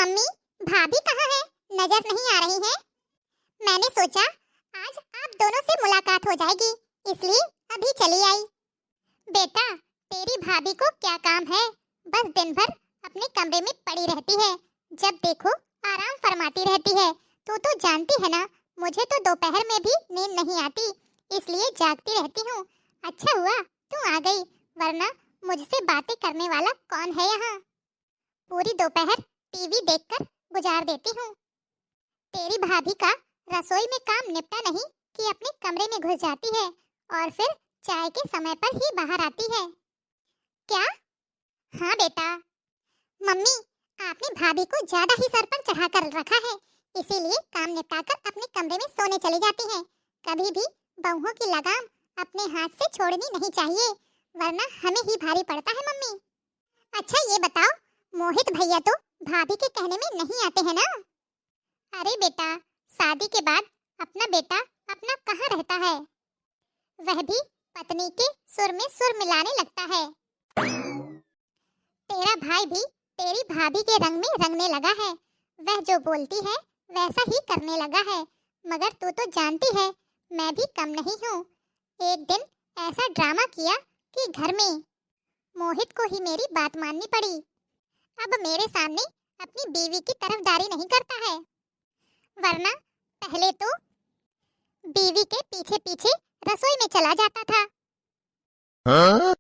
Mummy, भाभी कहाँ है? नजर नहीं आ रही है। मैंने सोचा आज आप दोनों से मुलाकात हो जाएगी, इसलिए अभी चली आई। बेटा, तेरी भाभी को क्या काम है? बस दिन भर अपने कमरे में पड़ी रहती है, जब देखो आराम फरमाती रहती है। तू तो जानती है ना, मुझे तो दोपहर में भी नींद नहीं आती, इसलिए जागती रहती हूँ। अच्छा हुआ तू आ गई, वरना मुझसे बातें करने वाला कौन है यहाँ? पूरी दोपहर टीवी देखकर गुजार देती हूँ। तेरी भाभी का रसोई में काम निपटा नहीं कि अपने कमरे में घुस जाती है और फिर चाय के समय पर ही बाहर आती है। क्या? हाँ बेटा। मम्मी, आपने भाभी को ज्यादा ही सर पर चढ़ा कर रखा है, इसीलिए काम निपटाकर अपने कमरे में सोने चली जाती है। कभी भी बहुओं की लगाम अपने हाथ से छोड़नी नहीं चाहिए, वरना हमें ही भारी पड़ता है मम्मी। अच्छा ये बताओ, मोहित भैया तो भाभी के कहने में नहीं आते हैं ना? अरे बेटा, शादी के बाद अपना बेटा अपना कहाँ रहता है? वह भी पत्नी के सुर में सुर मिलाने लगता है। तेरा भाई भी तेरी भाभी के रंग में रंगने लगा है। वह जो बोलती है वैसा ही करने लगा है। मगर तू तो जानती है मैं भी कम नहीं हूँ। एक दिन ऐसा ड्रामा किया कि घर में मोहित को ही मेरी बात माननी पड़ी। अब मेरे सामने अपनी बीवी की तरफदारी नहीं करता है, वरना पहले तो बीवी के पीछे पीछे रसोई में चला जाता था। हाँ?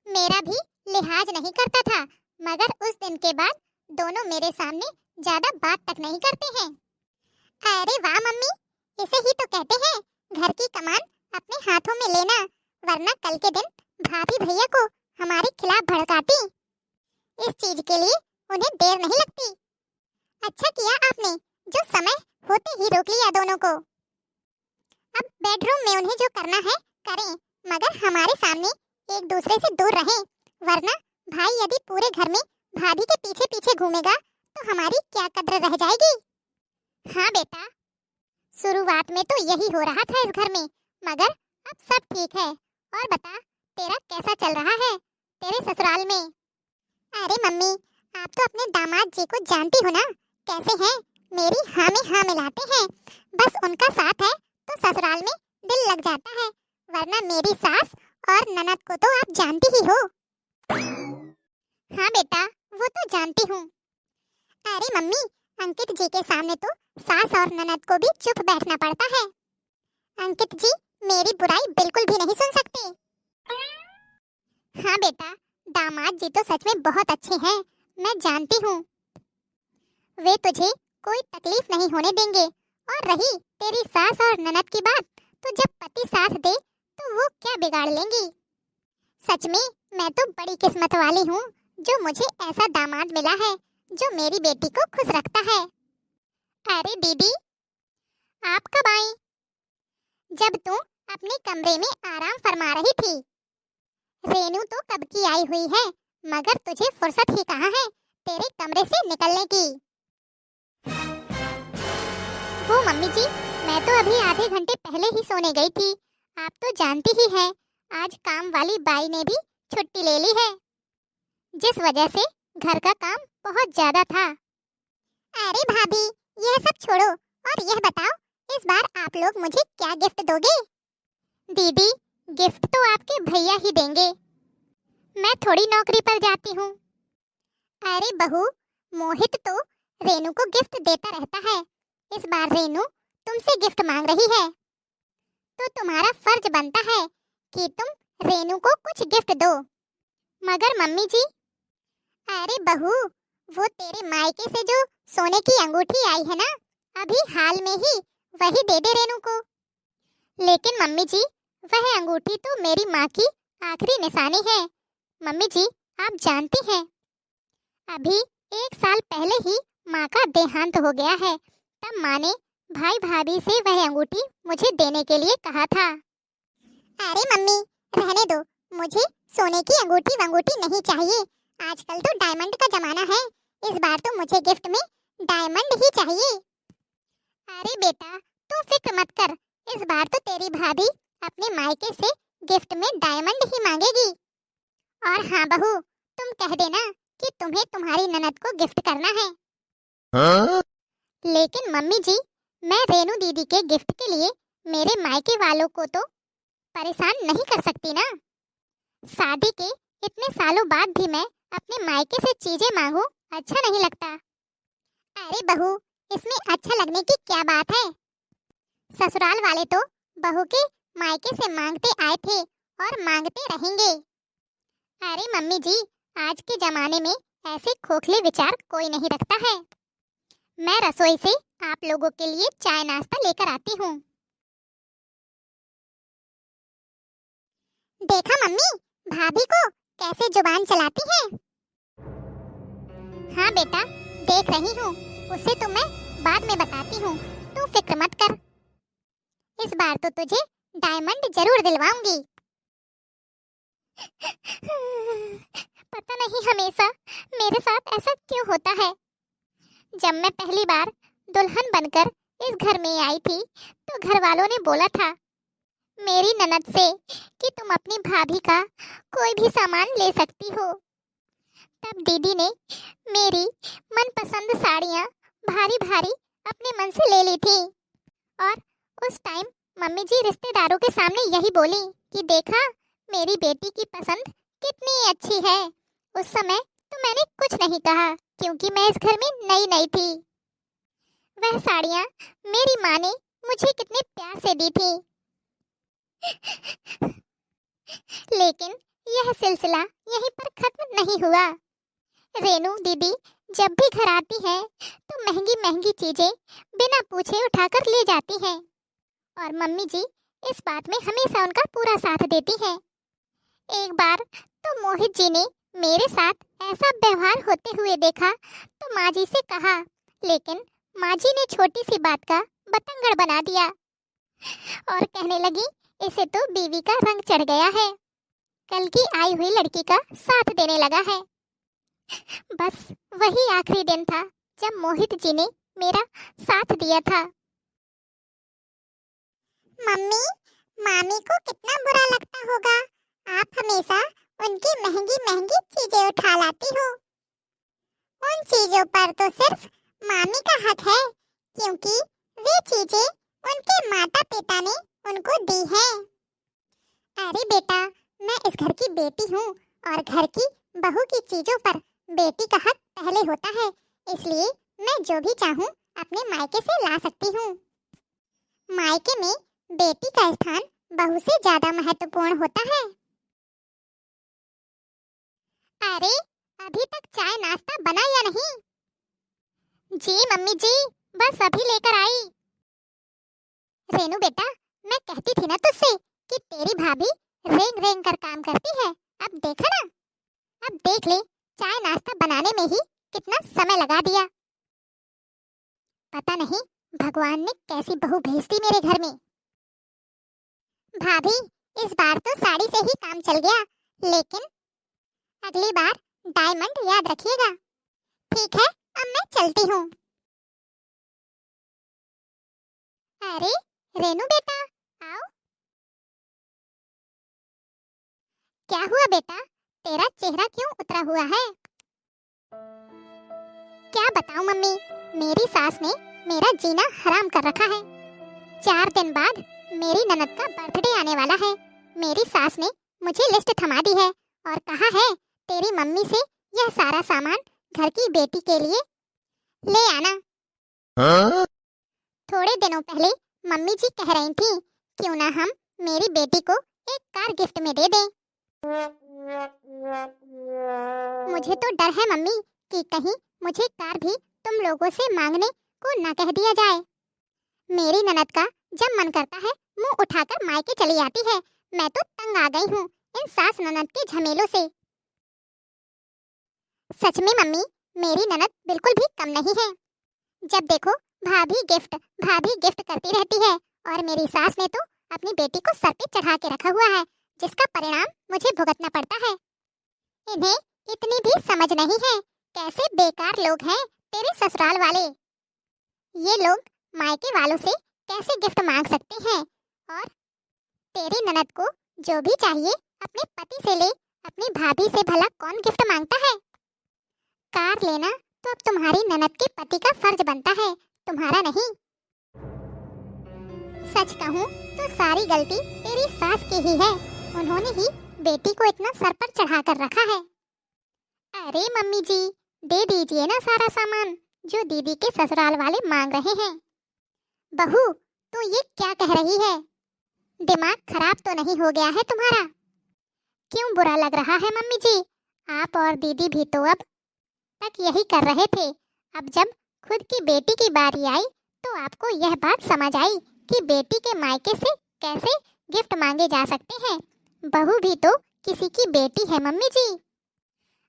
मेरा भी लिहाज नहीं करता था, मगर उस दिन के बाद दोनों मेरे सामने ज्यादा बात तक नहीं करते हैं। अरे वाह मम्मी, इसे ही तो कहते हैं घर की कमान अपने हाथों में लेना, वरना कल के दिन भाभी भैया को हमारे खिलाफ भड़काती। इस चीज के लिए उन्हें देर नहीं लगती। अच्छा किया आपने जो समय होते ही रोक लिया दोनों को। अब बेडरूम में उन्हें जो करना है करें, मगर हमारे सामने एक दूसरे से दूर रहें, वरना भाई यदि पूरे घर में भाभी के पीछे पीछे घूमेगा तो हमारी क्या कद्र रह जाएगी? हाँ बेटा, शुरुआत में तो यही हो रहा था इस घर में, मगर अब सब ठीक है। और बता, तेरा कैसा चल रहा है तेरे ससुराल में? अरे मम्मी, आप तो अपने दामाद जी को जानती हो ना, कैसे हैं? मेरी हाँ में हाँ मिलाते हैं। बस उनका साथ है तो ससुराल में दिल लग जाता है, वरना मेरी सास और ननद को तो आप जानती ही हो। हाँ बेटा, वो तो जानती हूँ। अरे मम्मी, अंकित जी के सामने तो सास और ननद को भी चुप बैठना पड़ता है। अंकित जी मेरी बुराई बिल्कुल भी नहीं सुन सकते। हाँ बेटा, दामाद जी तो सच में बहुत अच्छे हैं, मैं जानती हूँ। वे तुझे कोई तकलीफ नहीं होने देंगे। और रही तेरी सास और ननद की बात, तो जब पति साथ दे तो वो क्या बिगाड़ लेंगी। सच में मैं तो बड़ी किस्मत वाली हूँ जो मुझे ऐसा दामाद मिला है जो मेरी बेटी को खुश रखता है। अरे दीदी, आप कब आई? जब तू अपने कमरे में आराम फरमा रही थी। रेनू तो कब की आई हुई है, मगर तुझे फुर्सत ही कहाँ है तेरे कमरे से निकलने की। वो मम्मी जी, मैं तो अभी आधे घंटे पहले ही सोने गई थी। आप तो जानती ही हैं, आज काम वाली बाई ने भी छुट्टी ले ली है, जिस वजह से घर का काम बहुत ज्यादा था। अरे भाभी, यह सब छोड़ो और यह बताओ, इस बार आप लोग मुझे क्या गिफ्ट दोगे? दीदी, गिफ्ट तो आपके भैया ही देंगे, मैं थोड़ी नौकरी पर जाती हूँ। अरे बहू, मोहित तो रेनू को गिफ्ट देता रहता है। इस बार रेनू तुमसे गिफ्ट मांग रही है, तो तुम्हारा फर्ज बनता है कि तुम रेनू को कुछ गिफ्ट दो। मगर मम्मी जी, अरे बहू, वो तेरे मायके से जो सोने की अंगूठी आई है ना, अभी हाल में ही वही दे दे रेनू को। लेकिन मम्मी जी, वह अंगूठी तो मेरी माँ की आखिरी निशानी है। मम्मी जी, आप जानती हैं, अभी 1 साल पहले ही माँ का देहांत हो गया है। तब माँ ने भाई भाभी से वह अंगूठी मुझे देने के लिए कहा था। अरे मम्मी, रहने दो, मुझे सोने की अंगूठी वंगूठी नहीं चाहिए। आजकल तो डायमंड का जमाना है, इस बार तो मुझे गिफ्ट में डायमंड ही चाहिए। अरे बेटा, तू फिक्र मत कर, इस बार तो तेरी भाभी अपने मायके से गिफ्ट में डायमंड ही मांगेगी। और हाँ बहू, तुम कह देना कि तुम्हें तुम्हारी ननद को गिफ्ट करना है। लेकिन मम्मी जी, मैं रेनू दीदी के गिफ्ट के लिए मेरे मायके वालों को तो परेशान नहीं कर सकती ना। शादी के इतने सालों बाद भी मैं अपने मायके से चीजें मांगू, अच्छा नहीं लगता। अरे बहू, इसमें अच्छा लगने की क्या बात है? ससुराल वाले तो बहू के मायके से मांगते आए थे और मांगते रहेंगे। अरे मम्मी जी, आज के जमाने में ऐसे खोखले विचार कोई नहीं रखता है। मैं रसोई से आप लोगों के लिए चाय नाश्ता लेकर आती हूँ। देखा मम्मी, भाभी को कैसे जुबान चलाती है। हाँ बेटा, देख रही हूँ। उसे तो मैं बाद में बताती हूँ, तू फिक्र मत कर। इस बार तो तुझे डायमंड जरूर दिलवाऊंगी। पता नहीं हमेशा मेरे साथ ऐसा क्यों होता है। जब मैं पहली बार दुल्हन बनकर इस घर में आई थी तो घर वालों ने बोला था मेरी ननद से कि तुम अपनी भाभी का कोई भी सामान ले सकती हो। तब दीदी ने मेरी मनपसंद साड़ियाँ भारी भारी अपने मन से ले ली थी। और उस टाइम मम्मी जी रिश्तेदारों के सामने यही बोली कि देखा मेरी बेटी की पसंद कितनी अच्छी है। उस समय तो मैंने कुछ नहीं कहा क्योंकि मैं इस घर में नई नई थी। वह साड़ियाँ मेरी माँ ने मुझे कितने प्यार से दी थी। लेकिन यह सिलसिला यहीं पर खत्म नहीं हुआ। रेनू दीदी जब भी घर आती है तो महंगी महंगी चीजें बिना पूछे उठाकर ले जाती हैं और मम्मी जी इस बात में हमेशा उनका पूरा साथ देती हैं। एक बार तो मोहित जी ने मेरे साथ ऐसा व्यवहार होते हुए देखा तो माँ जी से कहा, लेकिन माँ जी ने छोटी सी बात का बतंगड़ बना दिया और कहने लगी इसे तो बीवी का रंग चढ़ गया है, कल की आई हुई लड़की का साथ देने लगा है। बस वही आखिरी दिन था जब मोहित जी ने मेरा साथ दिया था। मम्मी, मामी को कितना बुरा लगता होगा, आप हमेशा उनकी महंगी महंगी चीजें उठा लाती हो। उन चीजों पर तो सिर्फ मामी का हक है क्योंकि वे चीजें उनके माता पिता ने उनको दी हैं। अरे बेटा, मैं इस घर की बेटी हूँ और घर की बहू की चीजों पर बेटी का हक पहले होता है, इसलिए मैं जो भी चाहूँ अपने मायके से ला सकती हूँ। मायके में बेटी का स्थान बहू से ज्यादा महत्वपूर्ण होता है। अरे अभी तक चाय नाश्ता बना या नहीं? जी मम्मी जी, बस अभी लेकर आई। रेनू बेटा, मैं कहती थी ना तुझसे कि तेरी भाभी रेंग रेंग कर काम करती है। अब देखा ना, अब देख ले चाय नाश्ता बनाने में ही कितना समय लगा दिया। पता नहीं भगवान ने कैसी बहू भेज दी मेरे घर में। भाभी, इस बार तो साड़ी से ही काम चल गया, लेकिन अगली बार डायमंड याद रखिएगा। ठीक है, अब मैं चलती हूँ। अरे रेनू बेटा, आओ। क्या हुआ बेटा, तेरा चेहरा क्यों उतरा हुआ है? क्या बताऊं मम्मी, मेरी सास ने मेरा जीना हराम कर रखा है। 4 दिन बाद मेरी ननद का बर्थडे आने वाला है। मेरी सास ने मुझे लिस्ट थमा दी है और कहा है तेरी मम्मी से यह सारा सामान घर की बेटी के लिए ले आना। थोड़े दिनों पहले मम्मी जी कह रही थी क्यों ना हम मेरी बेटी को एक कार गिफ्ट में दे दें। मुझे तो डर है मम्मी कि कहीं मुझे कार भी तुम लोगों से मांगने को ना कह दिया जाए। मेरी ननद का जब मन करता है मुंह उठाकर मायके चली आती है। मैं तो तंग आ गई हूँ इन सास ननद के झमेलों से। सच में मम्मी, मेरी ननद बिल्कुल भी कम नहीं है। जब देखो भाभी गिफ्ट करती रहती है और मेरी सास ने तो अपनी बेटी को सर पे चढ़ा के रखा हुआ है, जिसका परिणाम मुझे भुगतना पड़ता है। इन्हें इतनी भी समझ नहीं है कैसे बेकार लोग हैं तेरे ससुराल वाले। ये लोग मायके वालों से कैसे गिफ्ट मांग सकते हैं और तेरी ननद को जो भी चाहिए अपने पति से ले, अपनी भाभी से भला कौन गिफ्ट मांगता है। कार लेना तो अब तुम्हारी ननद के पति का फर्ज बनता है, तुम्हारा नहीं। सच कहूँ तो सारी गलती तेरी सास की ही है। उन्होंने ही बेटी को इतना सर पर चढ़ा कर रखा है। अरे मम्मी जी, दे दीजिए ना सारा सामान जो दीदी के ससुराल वाले मांग रहे हैं। बहू, तू ये क्या कह रही है? दिमाग खराब तो नहीं हो गया है तुम्हारा? क्यों बुरा लग रहा है मम्मी जी? आप और दीदी भी तो अब तक यही कर रहे थे। अब जब खुद की बेटी की बारी आई तो आपको यह बात समझ आई कि बेटी के मायके से कैसे गिफ्ट मांगे जा सकते हैं। बहू भी तो किसी की बेटी है मम्मी जी।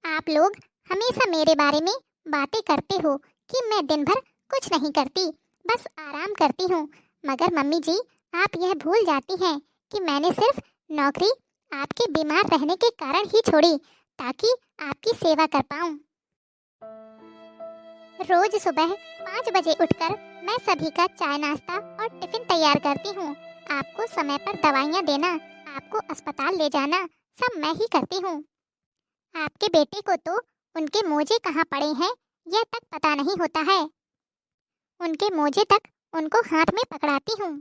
आप लोग हमेशा मेरे बारे में बातें करते हो कि मैं दिन भर कुछ नहीं करती, बस आराम करती हूँ। मगर मम्मी जी, आप यह भूल जाती हैं कि मैंने सिर्फ नौकरी आपके बीमार रहने के कारण ही छोड़ी, ताकि आपकी सेवा कर पाऊँ। रोज सुबह 5 बजे उठकर मैं सभी का चाय नाश्ता और टिफिन तैयार करती हूँ। आपको समय पर दवाइयाँ देना, आपको अस्पताल ले जाना सब मैं ही करती हूँ। आपके बेटे को तो उनके मोजे कहाँ पड़े हैं यह तक पता नहीं होता है। उनके मोजे तक उनको हाथ में पकड़ाती हूँ।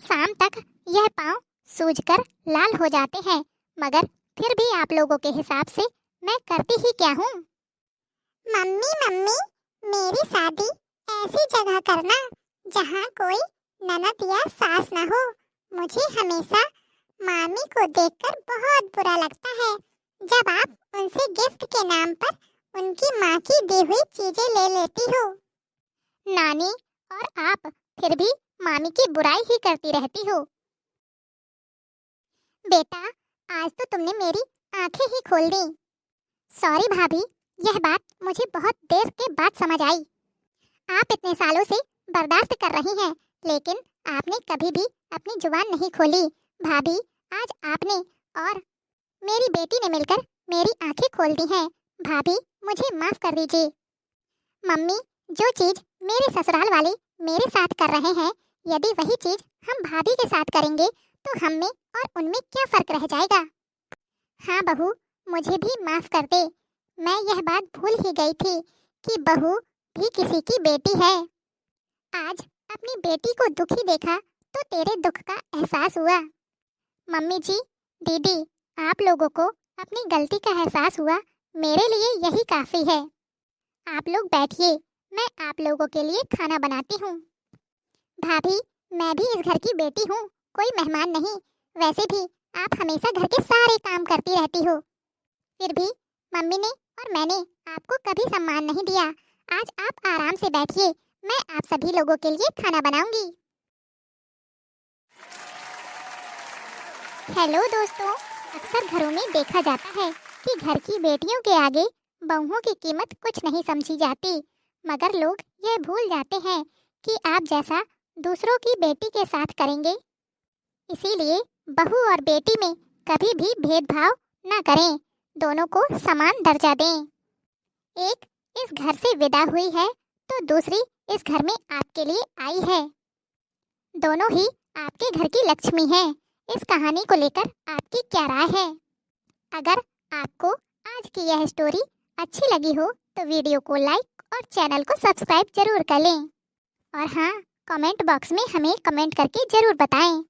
शाम तक यह पाँव सूजकर लाल हो जाते हैं, मगर फिर भी आप लोगों के हिसाब से मैं करती ही क्या हूँ? मम्मी मम्मी, मेरी शादी ऐसी जगह करना जहाँ कोई ननद या सास न हो। मुझे हमेशा मामी को देखकर बहुत बुरा लगता है जब आप उनसे गिफ्ट के नाम पर उनकी माँ की दी हुई चीजें ले लेती हो। नानी और आप फिर भी मामी की बुराई ही करती रहती हो। बेटा, आज तो तुमने मेरी आंखें ही खोल दी। सॉरी भाभी, यह बात मुझे बहुत देर के बाद समझ आई। आप इतने सालों से बर्दाश्त कर रही हैं, लेकिन आपने कभी भी अपनी जुबान नहीं खोली। भाभी, आज आपने और मेरी बेटी ने मिलकर मेरी आंखें खोल दी हैं। भाभी, मुझे माफ कर दीजिए। मम्मी, जो चीज मेरे ससुराल वाले मेरे साथ कर रहे हैं, यदि वही चीज हम भाभी के साथ करेंगे तो हम में और उनमें क्या फर्क रह जाएगा? हाँ बहू, मुझे भी माफ कर दे। मैं यह बात भूल ही गई थी कि बहू भी किसी की बेटी है। आज अपनी बेटी को दुखी देखा तो तेरे दुख का एहसास हुआ। मम्मी जी, दीदी, आप लोगों को अपनी गलती का एहसास हुआ, मेरे लिए यही काफी है। आप लोग बैठिए, मैं आप लोगों के लिए खाना बनाती हूँ। भाभी, मैं भी इस घर की बेटी हूँ, कोई मेहमान नहीं। वैसे भी आप हमेशा घर के सारे काम करती रहती हो, फिर भी मम्मी ने और मैंने आपको कभी सम्मान नहीं दिया। आज आप आराम से बैठिए, मैं आप सभी लोगों के लिए खाना बनाऊंगी। हेलो दोस्तों, अक्सर घरों में देखा जाता है कि घर की बेटियों के आगे बहुओं की कीमत कुछ नहीं समझी जाती, मगर लोग यह भूल जाते हैं कि आप जैसा दूसरों की बेटी के साथ करेंगे। इसीलिए बहू और बेटी में कभी भी भेदभाव न करें, दोनों को समान दर्जा दें। एक इस घर से विदा हुई है तो दूसरी इस घर में आपके लिए आई है। दोनों ही आपके घर की लक्ष्मी हैं। इस कहानी को लेकर आपकी क्या राय है? अगर आपको आज की यह स्टोरी अच्छी लगी हो तो वीडियो को लाइक और चैनल को सब्सक्राइब जरूर कर लें। और हाँ, कमेंट बॉक्स में हमें कमेंट करके जरूर बताएं।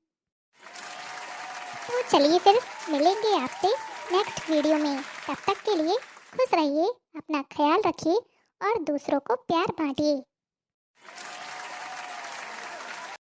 तो चलिए फिर मिलेंगे आपसे नेक्स्ट वीडियो में। तब तक के लिए खुश रहिए, अपना ख्याल रखिए और दूसरों को प्यार बांटिए।